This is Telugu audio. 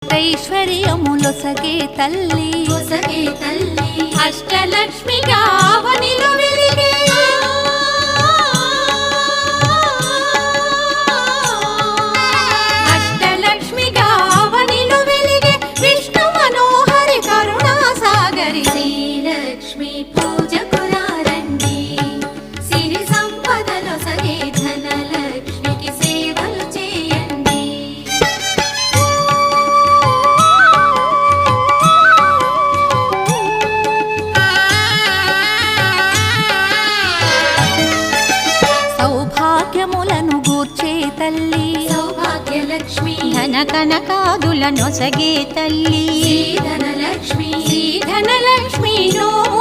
ఐశ్వర్యములొసగే తల్లి అష్టలక్ష్మిగా అవనిలో వెలిగే అష్టలక్ష్మిగా అవనిలో వెలిగే విష్ణు మనోహరి కరుణా సాగరి శ్రీలక్ష్మి పూజకు రండి సిరి సంపదలొసగే ధనలక్ష్మికి సేవలు చేయండి. సౌభాగ్యములను గూర్చే తల్లి సౌభాగ్యలక్ష్మి ధన కనకాదులనొసగే తల్లి ధనలక్ష్మి ధనలక్ష్మి నోము